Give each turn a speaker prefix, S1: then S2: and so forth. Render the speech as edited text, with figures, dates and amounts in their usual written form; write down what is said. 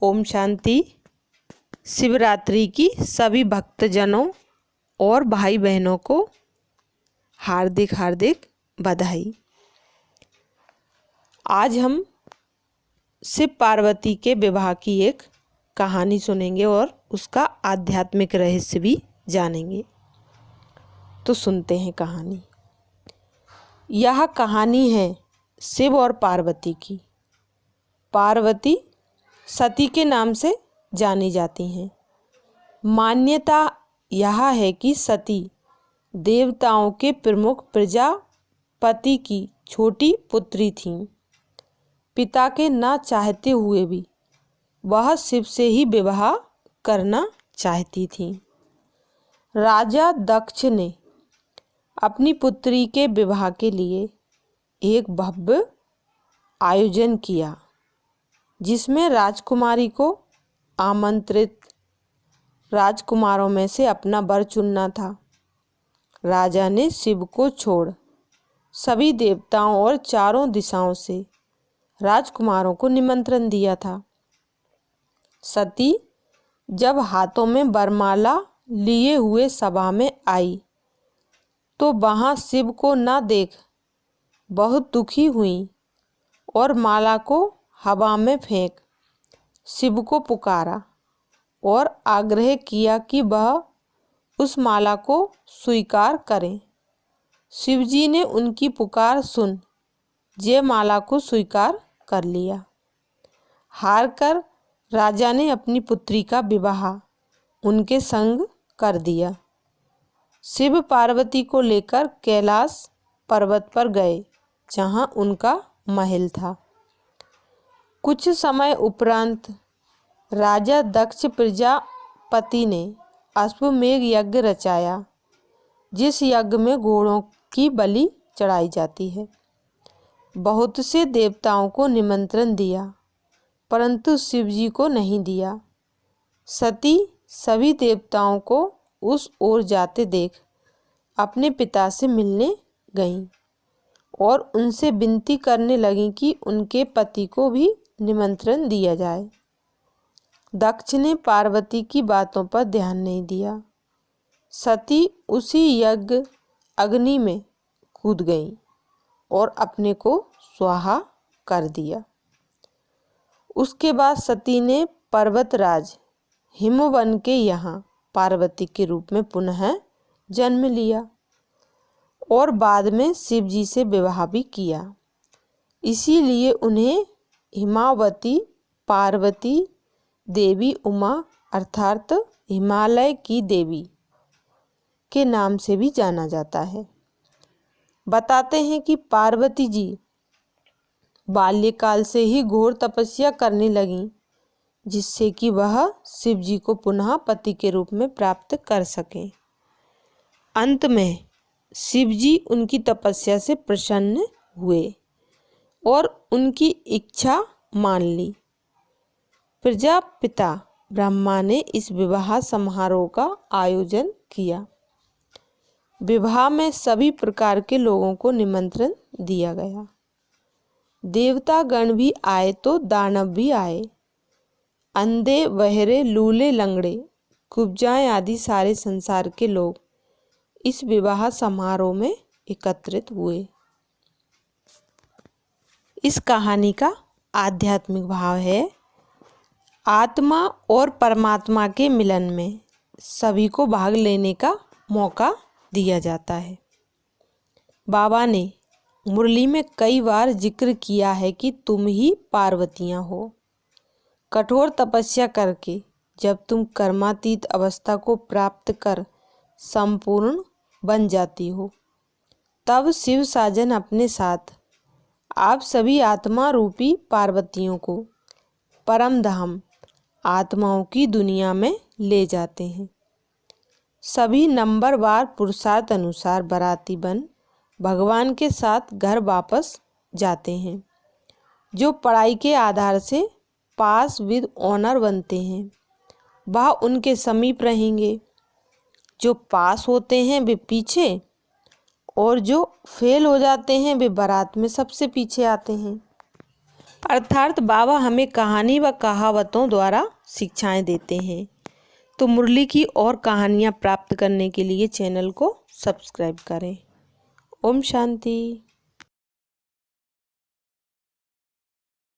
S1: ओम शांति। शिवरात्रि की सभी भक्तजनों और भाई बहनों को हार्दिक हार्दिक बधाई। आज हम शिव पार्वती के विवाह की एक कहानी सुनेंगे और उसका आध्यात्मिक रहस्य भी जानेंगे। तो सुनते हैं कहानी। यह कहानी है शिव और पार्वती की। पार्वती सती के नाम से जानी जाती हैं। मान्यता यह है कि सती देवताओं के प्रमुख प्रजापति की छोटी पुत्री थीं। पिता के ना चाहते हुए भी वह शिव से ही विवाह करना चाहती थीं। राजा दक्ष ने अपनी पुत्री के विवाह के लिए एक भव्य आयोजन किया, जिसमें राजकुमारी को आमंत्रित राजकुमारों में से अपना वर चुनना था। राजा ने शिव को छोड़ सभी देवताओं और चारों दिशाओं से राजकुमारों को निमंत्रण दिया था। सती जब हाथों में वरमाला लिए हुए सभा में आई तो वहां शिव को न देख बहुत दुखी हुई और माला को हवा में फेंक शिव को पुकारा और आग्रह किया कि वह उस माला को स्वीकार करें। शिवजी ने उनकी पुकार सुन जयमाला को स्वीकार कर लिया। हार कर राजा ने अपनी पुत्री का विवाह उनके संग कर दिया। शिव पार्वती को लेकर कैलाश पर्वत पर गए, जहां उनका महल था। कुछ समय उपरांत राजा दक्ष प्रजापति ने अश्वमेध यज्ञ रचाया, जिस यज्ञ में घोड़ों की बलि चढ़ाई जाती है। बहुत से देवताओं को निमंत्रण दिया, परंतु शिवजी को नहीं दिया। सती सभी देवताओं को उस ओर जाते देख अपने पिता से मिलने गईं और उनसे विनती करने लगीं कि उनके पति को भी निमंत्रण दिया जाए। दक्ष ने पार्वती की बातों पर ध्यान नहीं दिया। सती उसी यज्ञ अग्नि में कूद गई और अपने को स्वाहा कर दिया। उसके बाद सती ने पर्वतराज हिमवन के यहाँ पार्वती के रूप में पुनः जन्म लिया और बाद में शिवजी से विवाह भी किया। इसीलिए उन्हें हिमावती पार्वती देवी उमा अर्थात हिमालय की देवी के नाम से भी जाना जाता है। बताते हैं कि पार्वती जी बाल्यकाल से ही घोर तपस्या करने लगीं, जिससे कि वह शिव जी को पुनः पति के रूप में प्राप्त कर सकें। अंत में शिव जी उनकी तपस्या से प्रसन्न हुए और उनकी इच्छा मान ली। प्रजापिता ब्रह्मा ने इस विवाह समारोह का आयोजन किया। विवाह में सभी प्रकार के लोगों को निमंत्रण दिया गया। देवता गण भी आए तो दानव भी आए। अंधे बहरे लूले लंगड़े कुब्जाएं आदि सारे संसार के लोग इस विवाह समारोह में एकत्रित हुए। इस कहानी का आध्यात्मिक भाव है, आत्मा और परमात्मा के मिलन में सभी को भाग लेने का मौका दिया जाता है। बाबा ने मुरली में कई बार जिक्र किया है कि तुम ही पार्वतियाँ हो। कठोर तपस्या करके जब तुम कर्मातीत अवस्था को प्राप्त कर संपूर्ण बन जाती हो, तब शिव साजन अपने साथ आप सभी आत्मा रूपी पार्वतियों को परम धाम आत्माओं की दुनिया में ले जाते हैं। सभी नंबरवार पुरुषार्थ अनुसार बाराती बन भगवान के साथ घर वापस जाते हैं। जो पढ़ाई के आधार से पास विद ऑनर बनते हैं, वह उनके समीप रहेंगे। जो पास होते हैं वे पीछे और जो फेल हो जाते हैं वे बारात में सबसे पीछे आते हैं। अर्थात बाबा हमें कहानी व कहावतों द्वारा शिक्षाएं देते हैं। तो मुरली की और कहानियाँ प्राप्त करने के लिए चैनल को सब्सक्राइब करें। ओम शांति।